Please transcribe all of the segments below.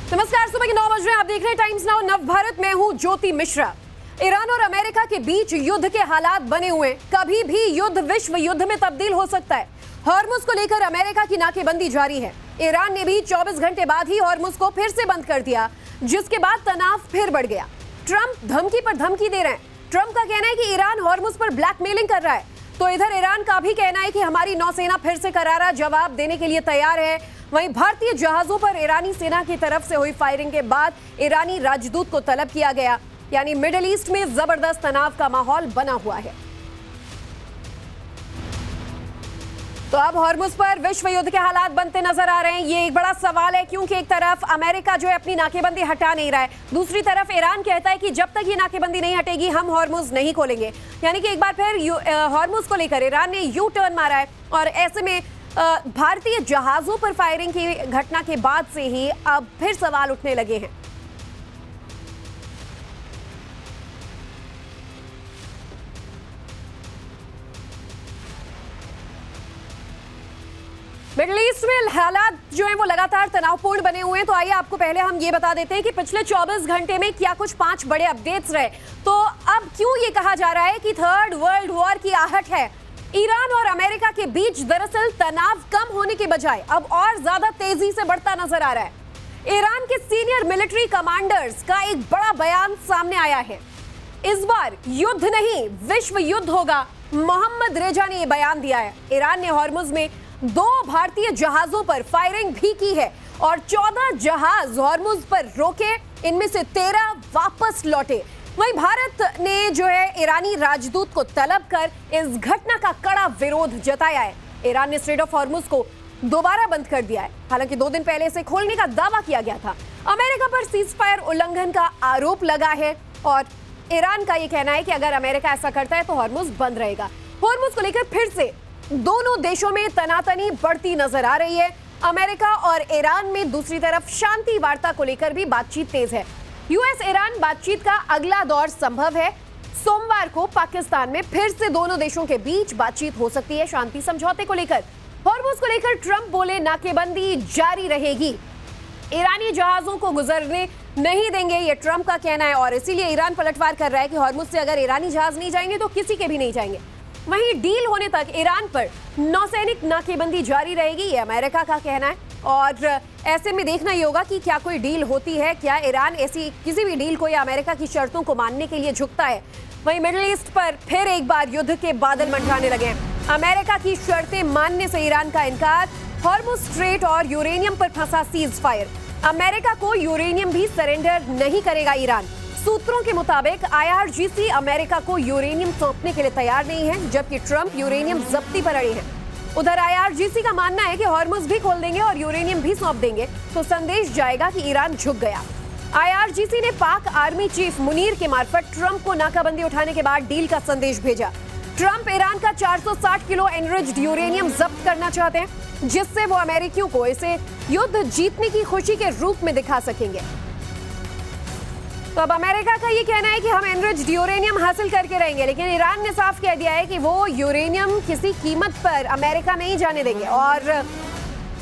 नमस्कार, सुबह के 9 बज रहे हैं। आप देख रहे हैं टाइम्स नाउ नव भारत। मैं हूं ज्योति मिश्रा। ईरान और अमेरिका के बीच युद्ध के हालात बने हुए हैं। कभी भी युद्ध विश्व युद्ध में तब्दील हो सकता है। हॉर्मुज को लेकर अमेरिका की नाकेबंदी जारी है। ईरान ने भी 24 घंटे बाद ही हॉर्मुज को फिर से बंद कर दिया, जिसके बाद तनाव फिर बढ़ गया। ट्रंप धमकी पर धमकी दे रहे हैं। ट्रंप का कहना है कि ईरान हॉर्मुज पर ब्लैकमेलिंग कर रहा है, तो इधर ईरान का भी कहना है कि हमारी नौसेना फिर से करारा जवाब देने के लिए तैयार है। वहीं भारतीय जहाजों पर ईरानी सेना की तरफ से हुई फायरिंग के बाद ईरानी राजदूत को तलब किया गया। यानी मिडिल ईस्ट में जबरदस्त तनाव का माहौल बना हुआ है। तो अब हॉर्मुज पर विश्व युद्ध के हालात बनते नजर आ रहे हैं। ये एक बड़ा सवाल है, क्योंकि एक तरफ अमेरिका जो है अपनी नाकेबंदी हटा नहीं रहा है, दूसरी तरफ ईरान कहता है कि जब तक ये नाकेबंदी नहीं हटेगी हम हॉर्मुज नहीं खोलेंगे। यानी कि एक बार फिर हॉर्मुज को लेकर ईरान ने यू टर्न मारा है। और ऐसे में भारतीय जहाजों पर फायरिंग की घटना के बाद से ही अब फिर सवाल उठने लगे हैं। मिडिल ईस्ट में हालात जो है वो लगातार तनावपूर्ण बने हुए हैं। तो आइए आपको पहले हम ये बता देते हैं कि पिछले 24 घंटे में क्या कुछ 5 बड़े अपडेट्स रहे। तो अब क्यों ये कहा जा रहा है कि थर्ड वर्ल्ड वॉर की आहट है। ईरान और अमेरिका के बीच दरअसल तनाव कम होने के बजाय अब और ज्यादा तेजी से बढ़ता नजर आ रहा है। ईरान के सीनियर मिलिट्री कमांडर्स का एक बड़ा बयान सामने आया है। इस बार युद्ध नहीं विश्व युद्ध होगा, मोहम्मद रेजा ने यह बयान दिया है। ईरान ने हॉर्मुज में 2 भारतीय जहाजों पर फायरिंग भी की है और 14 जहाज हॉर्मुज पर रोके, इनमें से 13 वापस लौटे। वहीं भारत ने जो है ईरानी राजदूत को तलब कर इस घटना का कड़ा विरोध जताया है। ईरान ने स्ट्रेट ऑफ हॉर्मुज को दोबारा बंद कर दिया है। हालांकि 2 दिन पहले इसे खोलने का दावा किया गया था। अमेरिका पर सीजफायर उल्लंघन का आरोप लगा है और ईरान का यह कहना है कि अगर अमेरिका ऐसा करता है तो हॉर्मुज बंद रहेगा। हॉर्मुज को लेकर फिर से दोनों देशों में तनातनी बढ़ती नजर आ रही है। अमेरिका और ईरान में दूसरी तरफ शांति वार्ता को लेकर भी बातचीत तेज है। यूएस ईरान बातचीत का अगला दौर संभव है। सोमवार को पाकिस्तान में फिर से दोनों देशों के बीच बातचीत हो सकती है शांति समझौते को लेकर। हॉर्मुज को लेकर ट्रंप बोले नाकेबंदी जारी रहेगी, ईरानी जहाजों को गुजरने नहीं देंगे, ये ट्रंप का कहना है। और इसीलिए ईरान पलटवार कर रहा है कि हॉर्मुज से अगर ईरानी जहाज नहीं जाएंगे तो किसी के भी नहीं जाएंगे। वहीं डील होने तक ईरान पर नौसैनिक नाकेबंदी जारी रहेगी, ये अमेरिका का कहना है। और ऐसे में देखना ही होगा कि क्या कोई डील होती है, क्या ईरान ऐसी किसी भी डील को या अमेरिका की शर्तों को मानने के लिए झुकता है। वहीं मिडिल ईस्ट पर फिर एक बार युद्ध के बादल मंडराने लगे हैं। अमेरिका की शर्तें मानने से ईरान का इनकार, हॉर्मुज स्ट्रेट और यूरेनियम पर फंसा सीज फायर। अमेरिका को यूरेनियम भी सरेंडर नहीं करेगा ईरान। सूत्रों के मुताबिक IRGC अमेरिका को यूरेनियम सौंपने के लिए तैयार नहीं है, जबकि ट्रंप यूरेनियम जब्ती पर अड़े हैं। उधर IRGC का मानना है कि हॉर्मुज भी खोल देंगे और यूरेनियम भी सौंप देंगे तो संदेश जाएगा कि ईरान झुक गया। IRGC ने पाक आर्मी चीफ मुनीर के मार्फत ट्रंप को नाकाबंदी उठाने के बाद डील का संदेश भेजा। ट्रंप ईरान का 460 किलो एनरिच्ड यूरेनियम जब्त करना चाहते हैं, जिससे वो अमेरिकियों को इसे युद्ध जीतने की खुशी के रूप में दिखा सकेंगे। तो अब अमेरिका का ये कहना है कि हम एनरिच्ड यूरेनियम हासिल करके रहेंगे, लेकिन ईरान ने साफ कह दिया है कि वो यूरेनियम किसी कीमत पर अमेरिका नहीं जाने देंगे। और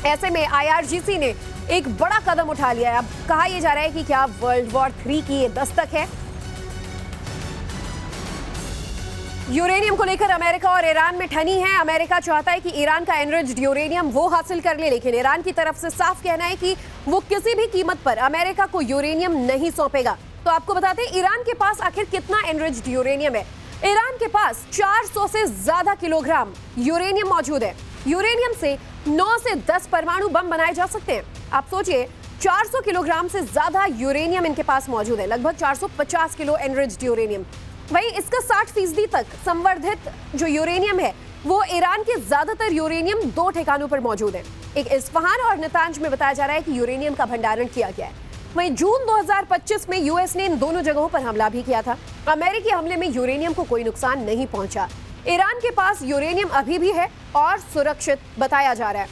ऐसे में IRGC ने एक बड़ा कदम उठा लिया है। अब कहा यह जा रहा है कि क्या वर्ल्ड वॉर 3 की ये दस्तक है। यूरेनियम को लेकर अमेरिका और ईरान में ठनी है। अमेरिका चाहता है कि ईरान का एनरिच्ड यूरेनियम वो हासिल कर ले, लेकिन ईरान की तरफ से साफ कहना है कि वो किसी भी कीमत पर अमेरिका को यूरेनियम नहीं सौंपेगा। तो आपको बताते हैं ईरान के पास आखिर कितना एनरिच्ड यूरेनियम है। ईरान के पास 400 से ज्यादा किलोग्राम यूरेनियम मौजूद है। यूरेनियम से 9 से 10 परमाणु बम बनाए जा सकते हैं। आप सोचिए, 400 किलोग्राम से ज्यादा यूरेनियम इनके पास मौजूद है, लगभग 450 किलो एनरिच्ड यूरेनियम। वहीं इसका 60% तक संवर्धित जो यूरेनियम है वो ईरान के ज्यादातर यूरेनियम 2 ठिकानों पर मौजूद है। एक इस्फहान और नतांज में बताया जा रहा है कि यूरेनियम का भंडारण किया गया है। वहीं जून 2025 में यूएस ने इन दोनों जगहों पर हमला भी किया था। अमेरिकी हमले में यूरेनियम को कोई नुकसान नहीं पहुंचा। ईरान के पास यूरेनियम अभी भी है और सुरक्षित बताया जा रहा है।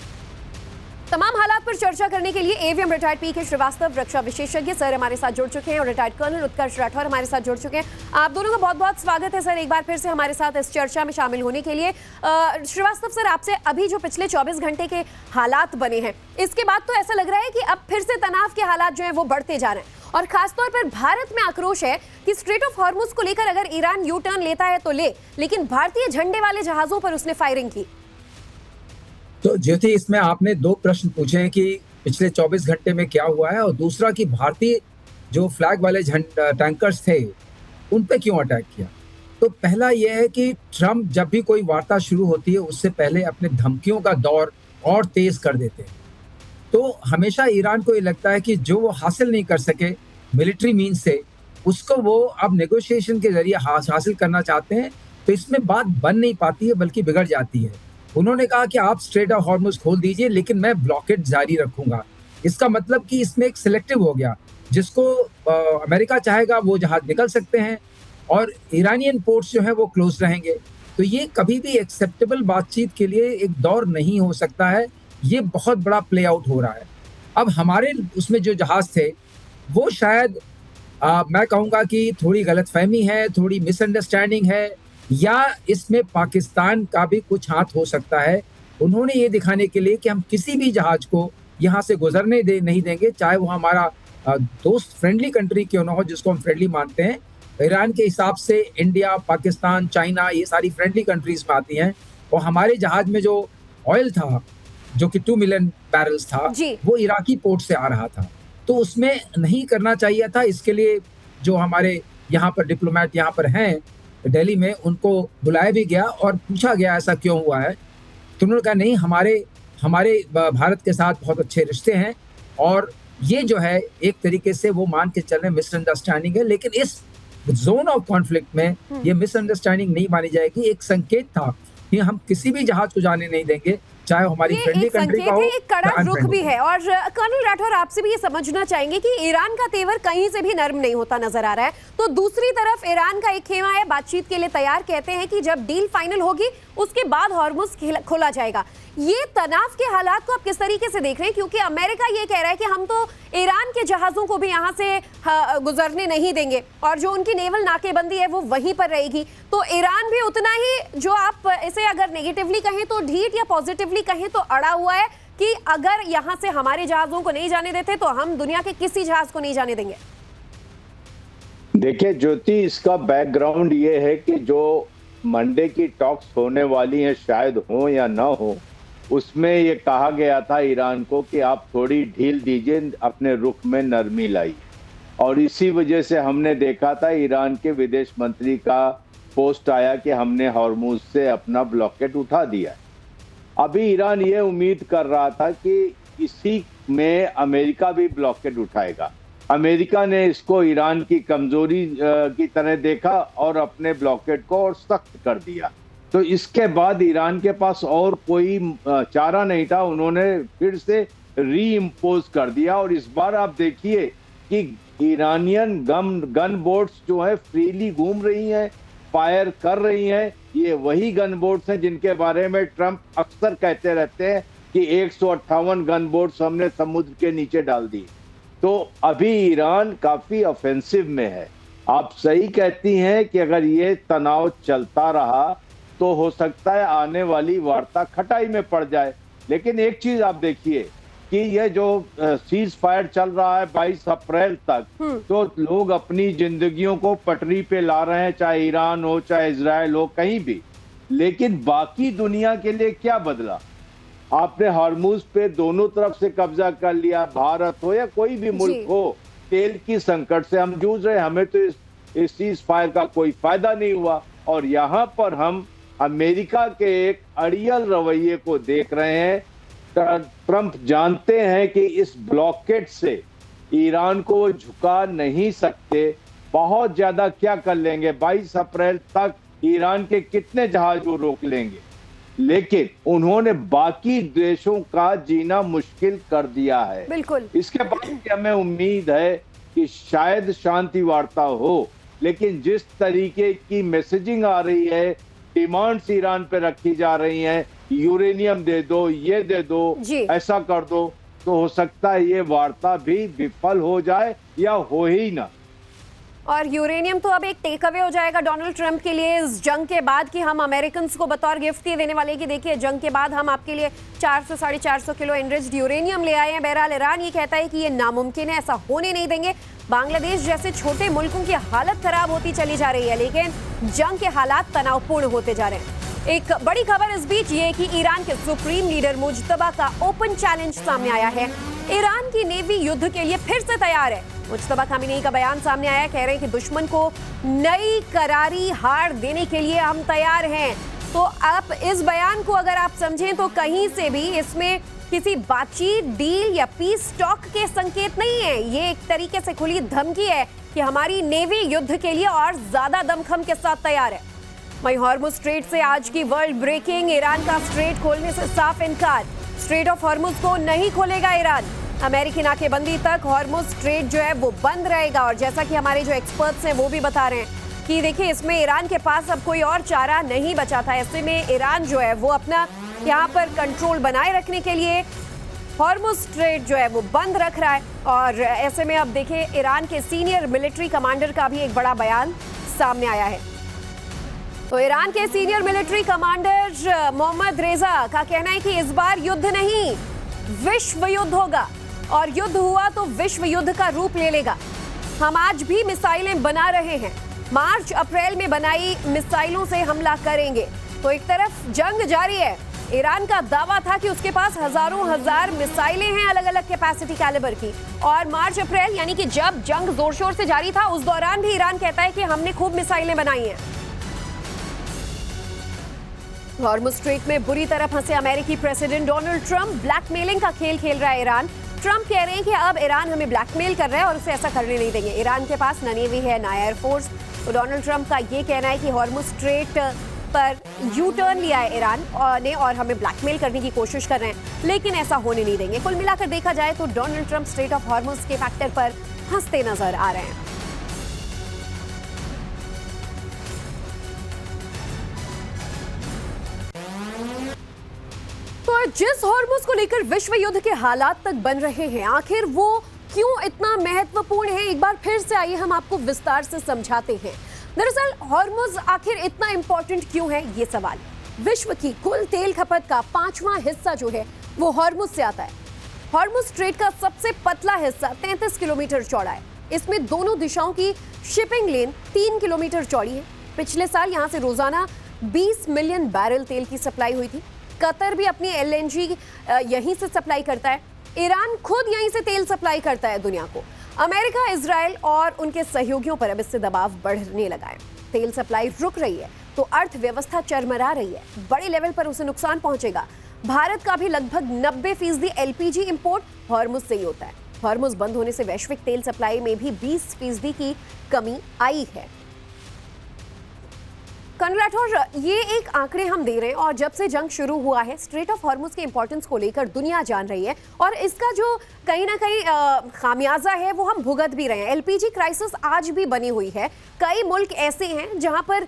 तमाम हालात पर चर्चा करने के लिए एवीएम रिटायर्ड पीके श्रीवास्तव, रक्षा विशेषज्ञ सर हमारे साथ जुड़ चुके हैं और रिटायर्ड कर्नल उत्कर्ष राठौर हमारे साथ जुड़ चुके हैं। आप दोनों का बहुत बहुत स्वागत है सर एक बार फिर से हमारे साथ इस चर्चा में शामिल होने के लिए। श्रीवास्तव सर, आपसे अभी जो पिछले 24 घंटे के हालात बने हैं, इसके बाद तो ऐसा लग रहा है कि अब फिर से तनाव के हालात जो है वो बढ़ते जा रहे हैं और खासतौर पर भारत में आक्रोश है कि स्ट्रेट ऑफ हॉर्मुज को लेकर अगर ईरान यू टर्न लेता है तो ले, लेकिन भारतीय झंडे वाले जहाजों पर उसने फायरिंग की। तो ज्योति, इसमें आपने दो प्रश्न पूछे हैं कि पिछले 24 घंटे में क्या हुआ है और दूसरा कि भारतीय जो फ्लैग वाले टैंकर्स थे उन पे क्यों अटैक किया। तो पहला यह है कि ट्रंप जब भी कोई वार्ता शुरू होती है उससे पहले अपने धमकियों का दौर और तेज कर देते हैं। तो हमेशा ईरान को ये लगता है कि जो वो हासिल नहीं कर सके मिलिट्री मीन्स से, उसको वो अब नेगोशिएशन के जरिए हासिल करना चाहते हैं। तो इसमें बात बन नहीं पाती है बल्कि बिगड़ जाती है। उन्होंने कहा कि आप स्ट्रेट ऑफ हॉर्मुज खोल दीजिए लेकिन मैं ब्लॉकेड जारी रखूंगा। इसका मतलब कि इसमें एक सिलेक्टिव हो गया, जिसको अमेरिका चाहेगा वो जहाज निकल सकते हैं और ईरानियन पोर्ट्स जो है वो क्लोज रहेंगे। तो ये कभी भी एक्सेप्टेबल बातचीत के लिए एक दौर नहीं हो सकता है। ये बहुत बड़ा प्ले आउट हो रहा है। अब हमारे उसमें जो जहाज थे वो शायद मैं कहूँगा कि थोड़ी गलतफहमी है, थोड़ी मिसअंडरस्टैंडिंग है, या इसमें पाकिस्तान का भी कुछ हाथ हो सकता है। उन्होंने ये दिखाने के लिए कि हम किसी भी जहाज को यहाँ से गुजरने नहीं देंगे, चाहे वो हमारा दोस्त फ्रेंडली कंट्री क्यों ना हो, जिसको हम फ्रेंडली मानते हैं। ईरान के हिसाब से इंडिया, पाकिस्तान, चाइना, ये सारी फ्रेंडली कंट्रीज में आती हैं। और हमारे जहाज में जो ऑयल था जो कि 2 मिलियन बैरल्स था, वो इराकी पोर्ट से आ रहा था, तो उसमें नहीं करना चाहिए था। इसके लिए जो हमारे यहाँ पर डिप्लोमेट यहाँ पर हैं दिल्ली में, उनको बुलाया भी गया और पूछा गया ऐसा क्यों हुआ है। तो उन्होंने कहा नहीं, हमारे भारत के साथ बहुत अच्छे रिश्ते हैं और ये जो है एक तरीके से वो मान के चल रहे मिसअंडरस्टैंडिंग है। लेकिन इस जोन ऑफ कॉन्फ्लिक्ट में ये मिसअंडरस्टैंडिंग नहीं मानी जाएगी। एक संकेत था कि हम किसी भी जहाज को जाने नहीं देंगे, चाहे हमारी फ्रेंडली कंट्री का हो। एक कड़ा रुख भी है। और कर्नल राठौर, आपसे भी ये समझना चाहेंगे कि ईरान का तेवर कहीं से भी नर्म नहीं होता नजर आ रहा है, तो दूसरी तरफ ईरान का एक खेमा है बातचीत के लिए तैयार। कहते हैं कि जब डील फाइनल होगी उसके बाद हॉर्मुज खोला जाएगा। ये तनाव के हालात को आप किस तरीके से देख रहे हैं, क्योंकि अमेरिका ये कह रहा है कि हम तो ईरान के जहाजों को भी यहाँ से गुजरने नहीं देंगे और जो उनकी नेवल नाकेबंदी है वो वहीं पर रहेगी। तो ईरान भी उतना ही, जो आप इसे अगर नेगेटिवली कहें तो ढीठ या पॉजिटिवली कहें तो अड़ा हुआ है कि अगर यहाँ से हमारे जहाजों को नहीं जाने देते तो हम दुनिया के किसी जहाज को नहीं जाने देंगे। देखिए ज्योति, इसका बैकग्राउंड ये है कि जो मंडे की टॉक्स होने वाली हैं, शायद हो या ना हो, उसमें ये कहा गया था ईरान को कि आप थोड़ी ढील दीजिए, अपने रुख में नरमी लाइए। और इसी वजह से हमने देखा था ईरान के विदेश मंत्री का पोस्ट आया कि हमने हॉर्मुज से अपना ब्लॉकेट उठा दिया। अभी ईरान ये उम्मीद कर रहा था कि इसी में अमेरिका भी ब्लॉकेट उठाएगा। अमेरिका ने इसको ईरान की कमजोरी की तरह देखा और अपने ब्लॉकेट को और सख्त कर दिया। तो इसके बाद ईरान के पास और कोई चारा नहीं था, उन्होंने फिर से री इम्पोज कर दिया। और इस बार आप देखिए कि ईरानियन गन बोट्स जो है फ्रीली घूम रही हैं, फायर कर रही हैं। ये वही गन बोट्स हैं जिनके बारे में ट्रंप अक्सर कहते रहते हैं कि 158 गन बोट्स हमने समुद्र के नीचे डाल दी। तो अभी ईरान काफी ऑफेंसिव में है। आप सही कहती हैं कि अगर ये तनाव चलता रहा तो हो सकता है आने वाली वार्ता खटाई में पड़ जाए। लेकिन एक चीज आप देखिए कि ये जो सीज फायर चल रहा है 22 अप्रैल तक, तो लोग अपनी जिंदगियों को पटरी पे ला रहे हैं, चाहे ईरान हो, चाहे इजराइल हो, कहीं भी। लेकिन बाकी दुनिया के लिए क्या बदला? आपने हॉर्मुज पे दोनों तरफ से कब्जा कर लिया, भारत हो या कोई भी मुल्क हो, तेल की संकट से हम जूझ रहे हैं। हमें तो इस सीज फायर का कोई फायदा नहीं हुआ। और यहाँ पर हम अमेरिका के एक अड़ियल रवैये को देख रहे हैं। ट्रंप जानते हैं कि इस ब्लॉकेट से ईरान को झुका नहीं सकते। बहुत ज्यादा क्या कर लेंगे, 22 अप्रैल तक ईरान के कितने जहाज वो रोक लेंगे। लेकिन उन्होंने बाकी देशों का जीना मुश्किल कर दिया है। बिल्कुल। इसके बाद हमें उम्मीद है कि शायद शांति वार्ता हो, लेकिन जिस तरीके की मैसेजिंग आ रही है, डिमांड्स ईरान पे रखी जा रही हैं, यूरेनियम दे दो, ये दे दो, जी। ऐसा कर दो, तो हो सकता है ये वार्ता भी विफल हो जाए या हो ही ना। और यूरेनियम तो अब एक टेक अवे हो जाएगा डोनाल्ड ट्रंप के लिए इस जंग के बाद कि हम अमेरिकन को बतौर गिफ्ट ही देने वाले कि देखिए जंग के बाद हम आपके लिए 400 साढ़े 400 किलो एनरिच्ड यूरेनियम ले आए हैं। बहरहाल ईरान ये कहता है कि ये नामुमकिन है, ऐसा होने नहीं देंगे। बांग्लादेश जैसे छोटे मुल्कों की हालत खराब होती चली जा रही है, लेकिन जंग के हालात तनावपूर्ण होते जा रहे हैं। एक बड़ी खबर इस बीच ये कि ईरान के सुप्रीम लीडर मुज्तबा का ओपन चैलेंज सामने आया है। ईरान की नेवी युद्ध के लिए फिर से तैयार है। मुज्तबा खामेनी का बयान सामने आया, कह रहे हैं कि दुश्मन को नई करारी हार देने के लिए हम तैयार हैं। तो आप इस बयान को अगर आप समझें तो कहीं से भी इसमें किसी बातचीत, डील या पीस टॉक के संकेत नहीं है। ये एक तरीके से खुली धमकी है कि हमारी नेवी युद्ध के लिए और ज्यादा दमखम के साथ तैयार है। वहीं हॉर्मुज स्ट्रेट से आज की वर्ल्ड ब्रेकिंग, ईरान का स्ट्रेट खोलने से साफ इनकार। स्ट्रेट ऑफ हॉर्मुज को नहीं खोलेगा ईरान। अमेरिकी नाकेबंदी तक हॉर्मुज स्ट्रेट जो है वो बंद रहेगा। और जैसा कि हमारे जो एक्सपर्ट्स हैं वो भी बता रहे हैं कि देखिए इसमें ईरान के पास अब कोई और चारा नहीं बचा था। ऐसे में ईरान जो है वो अपना यहाँ पर कंट्रोल बनाए रखने के लिए हॉर्मुज स्ट्रेट जो है वो बंद रख रहा है। और ऐसे में अब देखिए ईरान के सीनियर मिलिट्री कमांडर का भी एक बड़ा बयान सामने आया है। तो ईरान के सीनियर मिलिट्री कमांडर मोहम्मद रेजा का कहना है कि इस बार युद्ध नहीं, विश्व युद्ध होगा। और युद्ध हुआ तो विश्व युद्ध का रूप ले लेगा। हम आज भी मिसाइलें बना रहे हैं, मार्च अप्रैल में बनाई मिसाइलों से हमला करेंगे। तो एक तरफ जंग जारी है। ईरान का दावा था कि उसके पास हजारों हजार मिसाइलें हैं अलग अलग कैपेसिटी कैलिबर की। और मार्च अप्रैल यानी कि जब जंग जोर शोर से जारी था उस दौरान भी ईरान कहता है कि हमने खूब मिसाइलें बनाई हैं। हॉर्मुज स्ट्रेट में बुरी तरह फंसे अमेरिकी प्रेसिडेंट डोनाल्ड ट्रंप, ब्लैकमेलिंग का खेल खेल रहा है ईरान। ट्रंप कह रहे हैं कि अब ईरान हमें ब्लैकमेल कर रहा है और उसे ऐसा करने नहीं देंगे। ईरान के पास न नेवी है ना एयरफोर्स। तो डोनाल्ड ट्रंप का ये कहना है कि हॉर्मुज स्ट्रेट पर यू टर्न लिया है ईरान ने और हमें ब्लैकमेल करने की कोशिश कर रहे हैं, लेकिन ऐसा होने नहीं देंगे। कुल मिलाकर देखा जाए तो Donald Trump straight of Hormuz के फैक्टर पर हंसते नजर आ रहे हैं। तो जिस हॉर्मुज को लेकर विश्व युद्ध के हालात तक बन रहे हैं, आखिर वो क्यों इतना महत्वपूर्ण है, एक बार फिर से आइए हम आपको विस्तार से समझाते हैं। दरअसल हॉर्मुज आखिर इतना इंपॉर्टेंट क्यों है, ये सवाल। विश्व की कुल तेल खपत का 5वां हिस्सा जो है वो हॉर्मुज से आता है। हॉर्मुज स्ट्रेट का सबसे पतला हिस्सा 33 किलोमीटर चौड़ा है। इसमें दोनों दिशाओं की शिपिंग लेन 3 किलोमीटर चौड़ी है। पिछले साल यहाँ से रोजाना 20 मिलियन बैरल तेल की सप्लाई हुई थी। कतर भी अपनी LNG यहीं से सप्लाई करता है। ईरान खुद यहीं से तेल सप्लाई करता है दुनिया को। अमेरिका, इजराइल और उनके सहयोगियों पर अब इससे दबाव बढ़ने लगा है। तेल सप्लाई रुक रही है तो अर्थव्यवस्था चरमरा रही है, बड़े लेवल पर उसे नुकसान पहुंचेगा। भारत का भी लगभग 90% LPG इंपोर्ट हॉर्मुज से ही होता है। हॉर्मुज बंद होने से वैश्विक तेल सप्लाई में भी 20% की कमी आई है। कर्नल राठौर, ये एक आंकड़े हम दे रहे हैं और जब से जंग शुरू हुआ है स्ट्रेट ऑफ हॉर्मुज के इंपॉर्टेंस को लेकर दुनिया जान रही है और इसका जो कहीं ना कहीं खामियाजा है वो हम भुगत भी रहे हैं। LPG क्राइसिस आज भी बनी हुई है। कई मुल्क ऐसे हैं जहां पर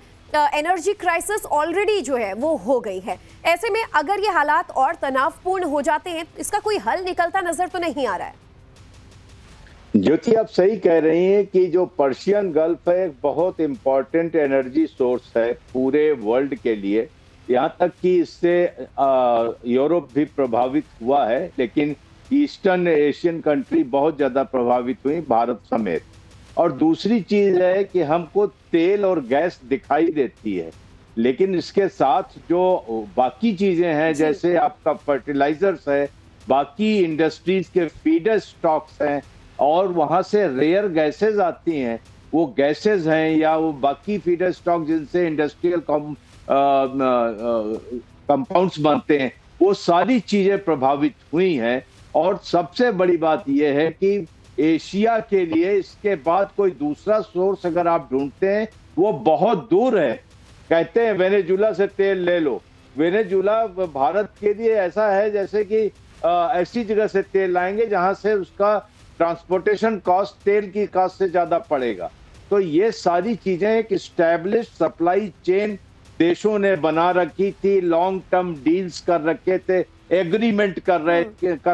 एनर्जी क्राइसिस ऑलरेडी जो है वो हो गई है। ऐसे में अगर ये हालात और तनावपूर्ण हो जाते हैं, इसका कोई हल निकलता नजर तो नहीं आ रहा है। ज्योति, आप सही कह रही हैं कि जो पर्शियन गल्फ है एक बहुत इंपॉर्टेंट एनर्जी सोर्स है पूरे वर्ल्ड के लिए। यहाँ तक कि इससे यूरोप भी प्रभावित हुआ है, लेकिन ईस्टर्न एशियन कंट्री बहुत ज्यादा प्रभावित हुई, भारत समेत। और दूसरी चीज है कि हमको तेल और गैस दिखाई देती है, लेकिन इसके साथ जो बाकी चीजें हैं जैसे आपका फर्टिलाइजर्स है, बाकी इंडस्ट्रीज के फीडर स्टॉक्स हैं और वहां से रेयर गैसेस आती हैं, वो गैसेस हैं या वो बाकी फीडर स्टॉक जिनसे इंडस्ट्रियल कंपाउंड्स बनते हैं, वो सारी चीजें प्रभावित हुई हैं। और सबसे बड़ी बात यह है कि एशिया के लिए इसके बाद कोई दूसरा सोर्स अगर आप ढूंढते हैं वो बहुत दूर है। कहते हैं वेनेजुला से तेल ले लो, वेनेजुला भारत के लिए ऐसा है जैसे कि ऐसी जगह से तेल लाएंगे जहां से उसका ट्रांसपोर्टेशन कॉस्ट तेल की कॉस्ट से ज्यादा पड़ेगा। तो ये सारी चीजें एक स्टैब्लिश्ड सप्लाई चेन देशों ने बना रखी थी, लॉन्ग टर्म डील्स कर रखे थे, एग्रीमेंट कर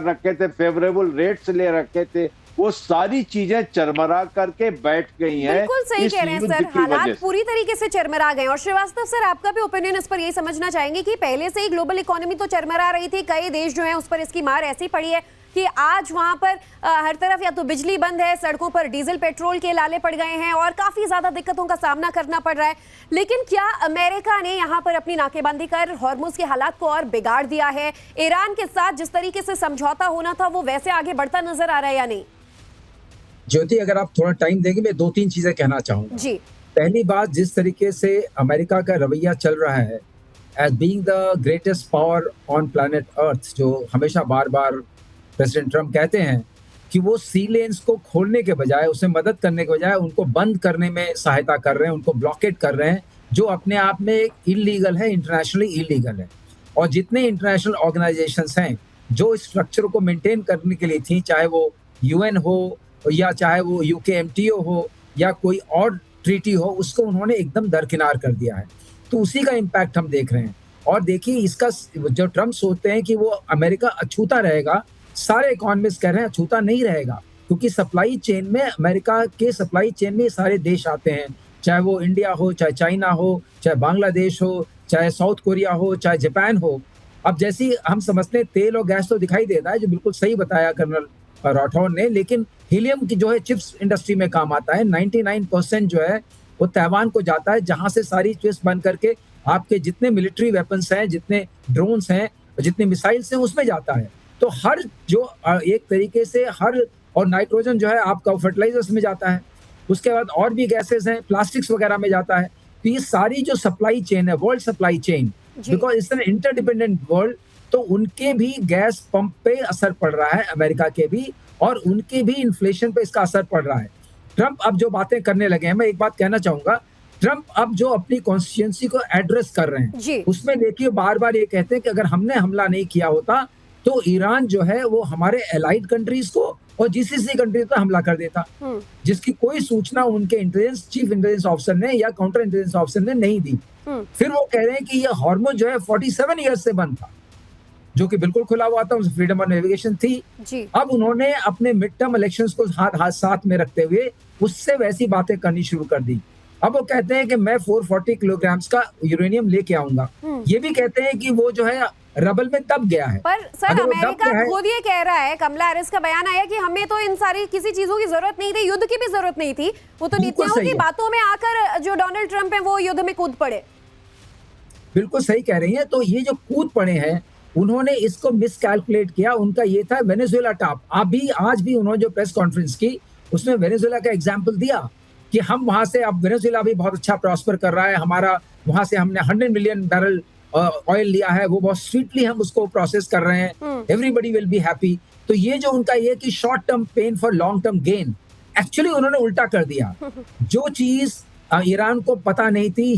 रखे थे, फेवरेबल रेट्स ले रखे थे, वो सारी चीजें चरमरा करके बैठ गई हैं। बिल्कुल सही कह रहे हैं सर, हालात पूरी तरीके से चरमरा गए। और श्रीवास्तव सर, आपका भी ओपिनियन इस पर यही समझना चाहेंगे कि पहले से ही ग्लोबल इकोनॉमी तो चरमरा रही थी, कई देश जो हैं उस पर इसकी मार ऐसी पड़ी है कि आज वहां पर हर तरफ या तो बिजली बंद है, सड़कों पर डीजल पेट्रोल के लाले पड़ गए हैं और काफी ज्यादा दिक्कतों का सामना करना पड़ रहा है। लेकिन क्या अमेरिका ने यहां पर अपनी नाकेबंदी कर हॉर्मुज के हालात को और बिगाड़ दिया है? ईरान के साथ जिस तरीके से समझौता होना था वो वैसे आगे बढ़ता नजर आ रहा है या नहीं? ज्योति, अगर आप थोड़ा टाइम देंगे, मैं 2-3 चीजें कहना चाहूंगा जी। पहली बात, जिस तरीके से अमेरिका का रवैया चल रहा है as being the greatest power on planet earth, जो हमेशा बार बार प्रेसिडेंट ट्रम्प कहते हैं कि वो सी लेन्स को खोलने के बजाय, उसे मदद करने के बजाय उनको बंद करने में सहायता कर रहे हैं, उनको ब्लॉकेट कर रहे हैं, जो अपने आप में इलीगल है, इंटरनेशनली इलीगल है। और जितने इंटरनेशनल ऑर्गेनाइजेशंस हैं जो इस स्ट्रक्चर को मेंटेन करने के लिए थी, चाहे वो यूएन हो या चाहे वो यूकेएमटीओ हो या कोई और ट्रीटी हो, उसको उन्होंने एकदम दरकिनार कर दिया है। तो उसी का इम्पैक्ट हम देख रहे हैं। और देखिए, इसका जो ट्रम्प सोचते हैं कि वो अमेरिका अछूता रहेगा, सारे इकोनॉमिस्ट कह रहे हैं अछूता नहीं रहेगा, क्योंकि सप्लाई चेन में, अमेरिका के सप्लाई चेन में सारे देश आते हैं, चाहे वो इंडिया हो, चाहे चाइना हो, चाहे बांग्लादेश हो, चाहे साउथ कोरिया हो, चाहे जापान हो। अब जैसी हम समझते हैं तेल और गैस तो दिखाई देता है, जो बिल्कुल सही बताया कर्नल राठौर ने, लेकिन हीलियम की जो है चिप्स इंडस्ट्री में काम आता है। 99% जो है वो ताइवान को जाता है, जहां से सारी चिप्स बन करके आपके जितने मिलिट्री वेपन्स हैं, जितने ड्रोन्स हैं, जितने मिसाइल्स हैं, उसमें जाता है। तो हर जो एक तरीके से हर, और नाइट्रोजन जो है आपका फर्टिलाइजर्स में जाता है, उसके बाद और भी गैसेस हैं, प्लास्टिक्स वगैरह में जाता है। तो ये सारी जो सप्लाई चेन है, world supply chain, because it's an interdependent world, तो उनके भी गैस पंप पे असर पड़ रहा है, अमेरिका के भी, और उनके भी इन्फ्लेशन पे इसका असर पड़ रहा है। ट्रम्प अब जो बातें करने लगे हैं, मैं एक बात कहना चाहूंगा, ट्रम्प अब जो अपनी कॉन्स्टिट्यूएंसी को एड्रेस कर रहे हैं, उसमें देखिए बार बार ये कहते हैं कि अगर हमने हमला नहीं किया होता तो ईरान जो है वो हमारे एलाइड कंट्रीज को और जीसीसी कंट्रीज पर हमला कर देता, जिसकी कोई सूचना उनके चीफ इंटेलिजेंस ऑफिसर ने या काउंटर इंटेलिजेंस ऑफिसर ने नहीं दी। फिर वो कह रहे हैं कि ये हॉर्मुज जो है 47 ईयर्स से बंद था, जो कि बिल्कुल खुला हुआ था, उसमें फ्रीडम ऑफ नेविगेशन थी। अब उन्होंने अपने मिड टर्म इलेक्शंस को हाथ साथ में रखते हुए उससे वैसी बातें करनी शुरू कर दी। अब वो कहते हैं कि मैं 440 किलोग्राम का यूरेनियम लेके आऊंगा। ये भी कहते हैं कि वो जो है रबल में दब गया है। पर सर, अमेरिका खुद ये कह रहा है, कमला हैरिस का बयान आया कि हमें तो इन सारी किसी चीजों की जरूरत नहीं थी, युद्ध की भी जरूरत नहीं थी, वो तो नीतियों की बातों में आकर जो डोनाल्ड ट्रम्प है वो युद्ध में कूद पड़े। बिल्कुल सही कह रही हैं। तो ये जो कूद पड़े हैं, उन्होंने इसको मिसकैलकुलेट किया। उनका ये था वेनेजुएला टॉप। आज भी उन्होंने जो प्रेस कॉन्फ्रेंस की, उसमें वेनेजुएला का एग्जाम्पल दिया कि हम वहां से, अब वेनेजुएला भी बहुत अच्छा प्रॉस्पर कर रहा है, हमारा वहां से हमने 100 मिलियन बैरल ऑयल लिया है, वो बहुत स्वीटली हम उसको प्रोसेस कर रहे हैं, एवरीबडी विल बी हैप्पी। तो ये जो उनका ये कि short term pain for long term gain, actually उन्होंने उल्टा कर दिया। जो चीज ईरान को पता नहीं थी,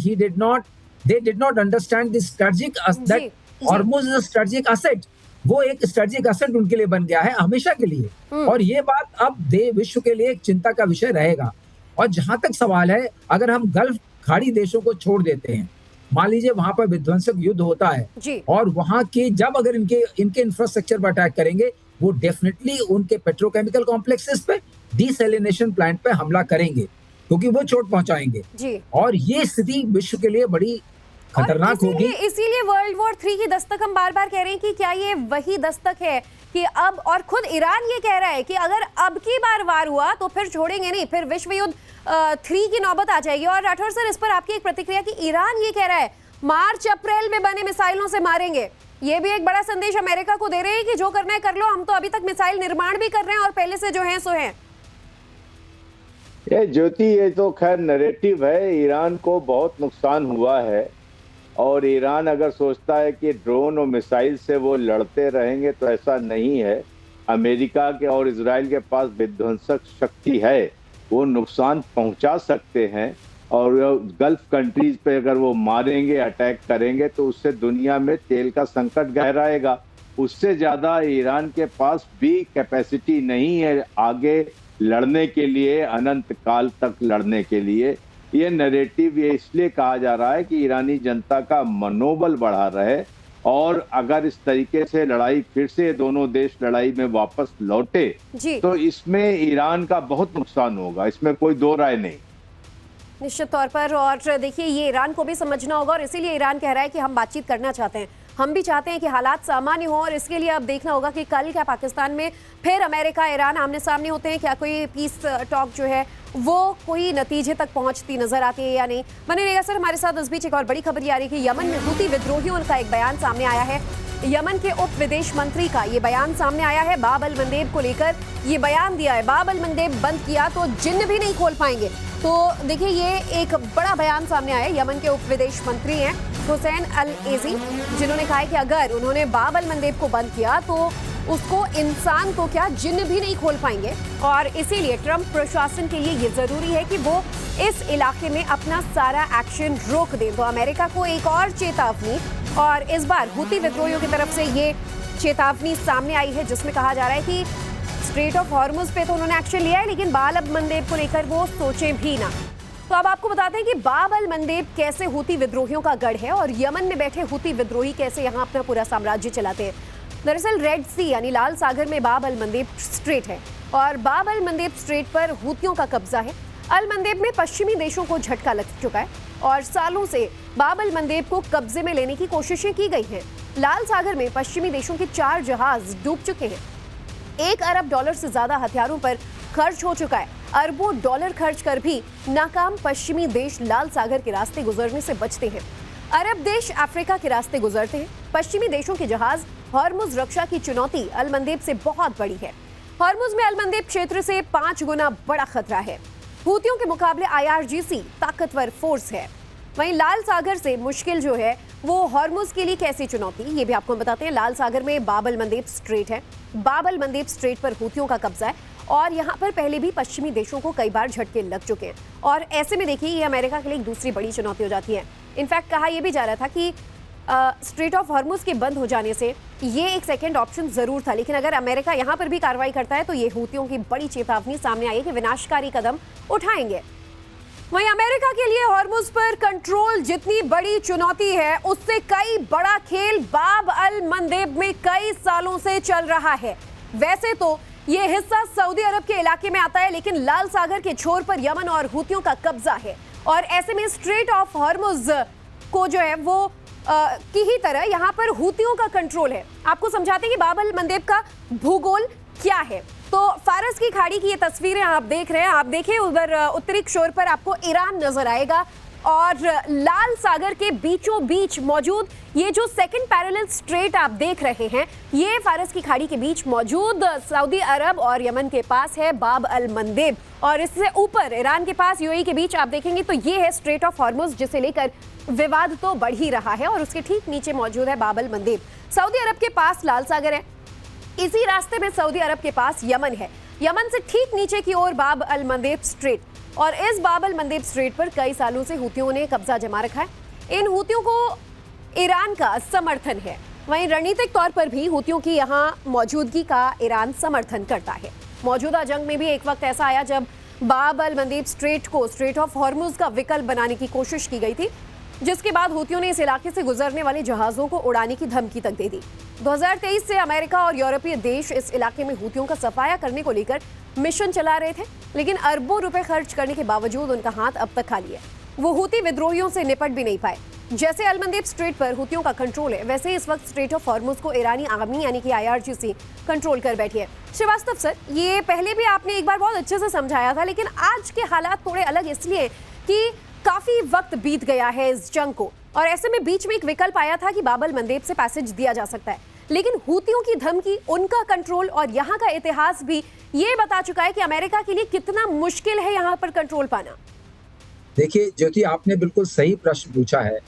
they did not understand the strategic that Hormuz is a strategic asset। वो एक स्ट्रेटेजिक एसेट उनके लिए बन गया है हमेशा के लिए। और ये बात अब विश्व के लिए एक चिंता का विषय रहेगा। और जहां तक सवाल है, अगर हम गल्फ खाड़ी देशों को छोड़ देते हैं, मान लीजिए वहां पर विध्वंसक युद्ध होता है और वहां के जब अगर इनके इंफ्रास्ट्रक्चर पर अटैक करेंगे, वो डेफिनेटली उनके पेट्रोकेमिकल कॉम्प्लेक्सेस पे, डीसैलिनेशन प्लांट पे हमला करेंगे, क्योंकि वो चोट पहुंचाएंगे। और ये स्थिति विश्व के लिए बड़ी खतरनाक होगी। इसीलिए वर्ल्ड वॉर 3 की दस्तक हम बार बार कह रहे हैं कि क्या ये वही दस्तक है कि अब, और खुद ईरान ये कह रहा है कि अगर अब की बार वार हुआ तो फिर छोड़ेंगे नहीं, फिर विश्व युद्ध 3 की नौबत आ जाएगी। और राठौर सर, इस पर आपकी एक प्रतिक्रिया कि ईरान ये कह रहा है मार्च अप्रैल में बने मिसाइलों से मारेंगे, ये भी एक बड़ा संदेश अमेरिका को दे रहे हैं कि जो करना है कर लो, हम तो अभी तक मिसाइल निर्माण भी कर रहे हैं और पहले से जो है सो है। ये ज्योति, ये तो खैर नैरेटिव है। ईरान को बहुत नुकसान हुआ है और ईरान अगर सोचता है कि ड्रोन और मिसाइल से वो लड़ते रहेंगे, तो ऐसा नहीं है। अमेरिका के और इजराइल के पास विध्वंसक शक्ति है, वो नुकसान पहुंचा सकते हैं। और गल्फ कंट्रीज पे अगर वो मारेंगे, अटैक करेंगे, तो उससे दुनिया में तेल का संकट गहराएगा। उससे ज्यादा ईरान के पास भी कैपेसिटी नहीं है आगे लड़ने के लिए, अनंत काल तक लड़ने के लिए। ये नैरेटिव ये इसलिए कहा जा रहा है कि ईरानी जनता का मनोबल बढ़ा रहे, और अगर इस तरीके से लड़ाई फिर से दोनों देश लड़ाई में वापस लौटे जी तो इसमें ईरान का बहुत नुकसान होगा, इसमें कोई दो राय नहीं। निश्चित तौर पर। और देखिए, ये ईरान को भी समझना होगा और इसीलिए ईरान कह रहा है कि हम बातचीत करना चाहते हैं, हम भी चाहते हैं कि हालात सामान्य हो। और इसके लिए अब देखना होगा कि कल क्या पाकिस्तान में फिर अमेरिका ईरान आमने सामने होते हैं, क्या कोई पीस टॉक जो है वो कोई नतीजे तक पहुंचती नजर आती है या नहीं। बने रहिएगा सर हमारे साथ। इस बीच एक और बड़ी खबर ये आ रही है कि यमन में हूती विद्रोहियों का एक बयान सामने आया है। यमन के उप विदेश मंत्री का ये बयान सामने आया है, बाब अल मंदेब को लेकर ये बयान दिया है। बाब अल मंदेब बंद किया तो जिन्न भी नहीं खोल पाएंगे। तो देखिए, ये एक बड़ा बयान सामने आया है। यमन के उप विदेश मंत्री हैं हुसैन अल एजी, जिन्होंने कहा है कि अगर उन्होंने बाब अल मंदेब को बंद किया तो उसको इंसान को क्या जिन्न भी नहीं खोल पाएंगे। और इसीलिए ट्रंप प्रशासन के लिए ये जरूरी है कि वो इस इलाके में अपना सारा एक्शन रोक दें। तो अमेरिका को एक और चेतावनी, और इस बार हूती विद्रोहियों की तरफ से ये चेतावनी सामने आई है, जिसमें कहा जा रहा है कि स्ट्रेट ऑफ हॉर्मुज पे तो उन्होंने एक्शन लिया है, लेकिन बाब अल मंदेब को लेकर वो सोचें भी ना। तो अब आपको बताते हैं कि बाब अल मंदेब कैसे हूती विद्रोहियों का गढ़ है और यमन में बैठे हूती विद्रोही कैसे यहाँ अपना पूरा साम्राज्य चलाते हैं। दरअसल रेड सी यानी लाल सागर में बाब अल मंदेब स्ट्रेट है और बाब अल मंदेब स्ट्रेट पर हूतियों का कब्जा है। अल मंदेब में पश्चिमी देशों को झटका लग चुका है और सालों से बाब अल मंदेब को कब्जे में लेने की कोशिशें की गई हैं। लाल सागर में पश्चिमी देशों के 4 जहाज डूब चुके हैं। $1 अरब से ज्यादा हथियारों पर खर्च हो चुका है। अरबों डॉलर खर्च कर भी नाकाम पश्चिमी देश लाल सागर के रास्ते गुजरने से बचते हैं। अरब देश अफ्रीका के रास्ते गुजरते हैं। पश्चिमी देशों के जहाज हॉर्मुज रक्षा की चुनौती अल मंदेब से बहुत बड़ी है। हॉर्मुज में अल मंदेब क्षेत्र से 5 गुना बड़ा खतरा है। हूतियों के मुकाबले IRGC ताकतवर फोर्स है। वहीं लाल सागर से मुश्किल जो है वो हॉर्मुज के लिए कैसी चुनौती, ये भी आपको बताते हैं। लाल सागर में बाब अल मंदेब स्ट्रेट है। बाब अल मंदेब स्ट्रेट पर हूतियों का कब्जा है और यहाँ पर पहले भी पश्चिमी देशों को कई बार झटके लग चुके हैं और ऐसे में देखिए ये अमेरिका के लिए एक दूसरी बड़ी चुनौती हो जाती है। इनफैक्ट कहा यह भी जा रहा था कि स्ट्रेट ऑफ हॉर्मुज के बंद हो जाने से ये एक सेकंड ऑप्शन जरूर था, लेकिन अगर अमेरिका यहाँ पर भी कार्रवाई करता है तो ये हूतियों की बड़ी चेतावनी सामने आई है कि विनाशकारी कदम उठाएंगे। वहीं अमेरिका के लिए हॉर्मुज पर कंट्रोल जितनी बड़ी चुनौती है, उससे कई बड़ा खेल बाब अल मंदेब में कई सालों से चल रहा है। वैसे तो ये हिस्सा सऊदी अरब के इलाके में आता है, लेकिन लाल सागर के छोर पर यमन और हूतियों का कब्जा है और ऐसे में स्ट्रेट ऑफ हॉर्मुज को जो है वो की ही तरह यहाँ पर हूतियों का कंट्रोल है। आपको समझाते हैं कि बाब अल मंदेब का भूगोल क्या है। तो फारस की खाड़ी की ये तस्वीरें आप देख रहे हैं। आप देखिए उधर उत्तरी छोर पर आपको ईरान नजर आएगा और लाल सागर के बीचों बीच मौजूद ये जो सेकंड पैरेलल स्ट्रेट आप देख रहे हैं, ये फारस की खाड़ी के बीच मौजूद सऊदी अरब और यमन के पास है बाब अल मंदेब और इससे ऊपर ईरान के पास UAE के बीच आप देखेंगे तो ये है स्ट्रेट ऑफ हॉर्मुज, जिसे लेकर विवाद तो बढ़ ही रहा है और उसके ठीक नीचे मौजूद है बाब अल मंदेब। सऊदी अरब के पास लाल सागर है, इसी रास्ते में सऊदी अरब के पास यमन है। यमन से ठीक नीचे की ओर बाब अल मंदेब स्ट्रेट और इस बाब अल मंदेब स्ट्रेट पर कई सालों से हूतियों ने कब्जा जमा रखा है। इन हूतियों को ईरान का समर्थन है। वहीं रणनीतिक तौर पर भी हूतियों की यहाँ मौजूदगी का ईरान समर्थन करता है। मौजूदा जंग में भी एक वक्त ऐसा आया जब बाब अल मंदेब स्ट्रेट को स्ट्रेट ऑफ हॉर्मुज का विकल्प बनाने की कोशिश की गई थी, जिसके बाद हूतियों ने इस इलाके से गुजरने वाले जहाजों को उड़ाने की धमकी तक दे दी। 2023 से अमेरिका और यूरोपीय देश इस इलाके में हूतियों का सफाया करने को लेकर मिशन चला रहे थे, लेकिन अरबों रुपए खर्च करने के बावजूद उनका हाथ अब तक खाली है। वो हूती विद्रोहियों से निपट भी नहीं पाए। जैसे अल मंदेब स्ट्रेट पर हूतियों का कंट्रोल है, वैसे इस वक्त स्ट्रेट ऑफ हॉर्मुज को ईरानी आर्मी यानी कि IRGC कंट्रोल कर बैठी है। श्रीवास्तव सर, ये पहले भी आपने एक बार बहुत अच्छे से समझाया था, लेकिन आज के हालात थोड़े अलग इसलिए कि काफी वक्त बीत गया है इस जंग को और ऐसे में बीच में एक विकल्प आया था कि बाब अल मंदेब से पैसेज दिया जा सकता है, लेकिन हूतियों की धमकी, उनका कंट्रोल और यहाँ का इतिहास भी ये बता चुका है कि अमेरिका के लिए कितना मुश्किल है यहाँ पर कंट्रोल पाना। देखिए ज्योति, आपने बिल्कुल सही प्रश्न पूछा है।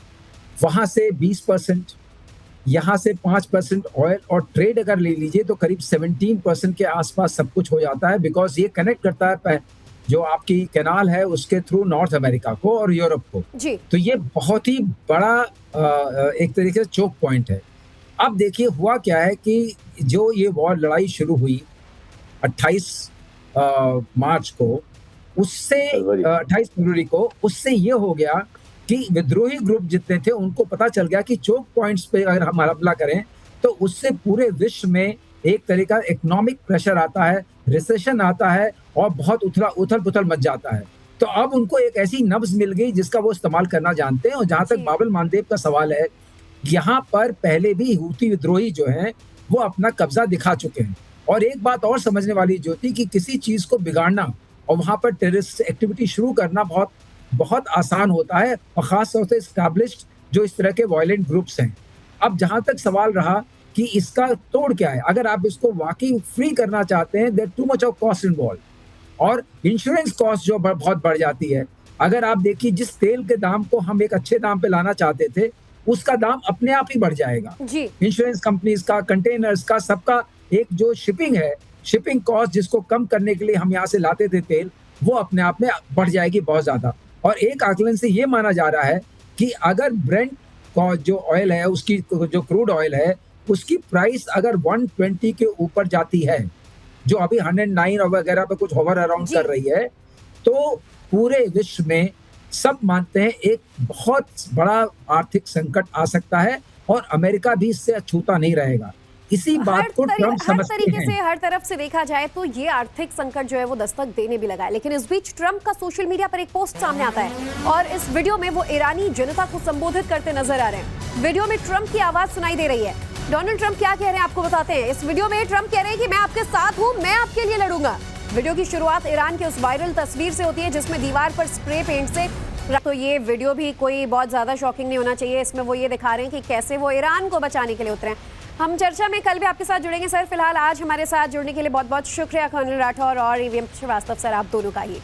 वहां से 20%, यहाँ से 5% ऑयल और ट्रेड अगर ले लीजिए तो करीब 17% के आसपास सब कुछ हो जाता है, बिकॉज ये कनेक्ट करता है जो आपकी कैनाल है उसके थ्रू नॉर्थ अमेरिका को और यूरोप को जी। तो ये बहुत ही बड़ा एक तरीके से चोक पॉइंट है। अब देखिए हुआ क्या है कि जो ये वॉर लड़ाई शुरू हुई 28 मार्च को, उससे 28 फरवरी को उससे ये हो गया कि विद्रोही ग्रुप जितने थे उनको पता चल गया कि चोक पॉइंट्स पे अगर हम हमला करें तो उससे पूरे विश्व में एक तरह का इकोनॉमिक प्रेशर आता है, रिसेशन आता है और बहुत उथल पुथल मच जाता है। तो अब उनको एक ऐसी नब्ज मिल गई जिसका वो इस्तेमाल करना जानते हैं। और जहां तक बाबुल मानदेव का सवाल है, यहाँ पर पहले भी हूती विद्रोही जो हैं वो अपना कब्जा दिखा चुके हैं। और एक बात और समझने वाली जो थी कि किसी चीज को बिगाड़ना और वहां पर टेररिस्ट एक्टिविटी शुरू करना बहुत बहुत आसान होता है, और खास तौर से एस्टैब्लिश्ड जो इस तरह के वायलेंट ग्रुप्स हैं। अब जहां तक सवाल रहा कि इसका तोड़ क्या है, अगर आप इसको वाकई फ्री करना चाहते हैं, there too much of cost involve और इंश्योरेंस कॉस्ट जो बहुत बढ़ जाती है। अगर आप देखिए जिस तेल के दाम को हम एक अच्छे दाम पे लाना चाहते थे, उसका दाम अपने आप ही बढ़ जाएगा। इंश्योरेंस कंपनीज का, कंटेनर्स का, सबका एक जो शिपिंग है, शिपिंग कॉस्ट जिसको कम करने के लिए हम यहाँ से लाते थे तेल, वो अपने आप में बढ़ जाएगी बहुत ज्यादा। और एक आकलन से ये माना जा रहा है कि अगर ब्रेंट का जो ऑयल है, उसकी जो क्रूड ऑयल है, उसकी प्राइस अगर 120 के ऊपर जाती है, जो अभी 109 और वगैरह पे कुछ होवर अराउंड कर रही है, तो पूरे विश्व में सब मानते हैं एक बहुत बड़ा आर्थिक संकट आ सकता है और अमेरिका भी इससे अछूता नहीं रहेगा। इसी बात को ट्रम्प समझते हैं। हर तरीके से, हर तरफ से देखा जाए तो ये आर्थिक संकट जो है वो दस्तक देने भी लगा है। लेकिन इस बीच ट्रम्प का सोशल मीडिया पर एक पोस्ट सामने आता है और इस वीडियो में वो ईरानी जनता को संबोधित करते नजर आ रहे हैं। वीडियो में ट्रम्प की आवाज सुनाई दे रही है। डोनाल्ड ट्रम्प क्या कह रहे हैं आपको बताते हैं। इस वीडियो में ट्रम्प कह रहे हैं कि मैं आपके साथ हूं, मैं आपके लिए लड़ूंगा। वीडियो की शुरुआत ईरान की उस वायरल तस्वीर से होती है जिसमें दीवार पर स्प्रे पेंट से, तो ये वीडियो भी कोई बहुत ज्यादा शॉकिंग नहीं होना चाहिए। इसमें वो ये दिखा रहे हैं कि कैसे वो ईरान को बचाने के लिए उतरे हैं। हम चर्चा में कल भी आपके साथ जुड़ेंगे सर। फिलहाल आज हमारे साथ जुड़ने के लिए बहुत बहुत शुक्रिया कर्नल राठौर और ईवीएम श्रीवास्तव सर, आप दोनों का ही।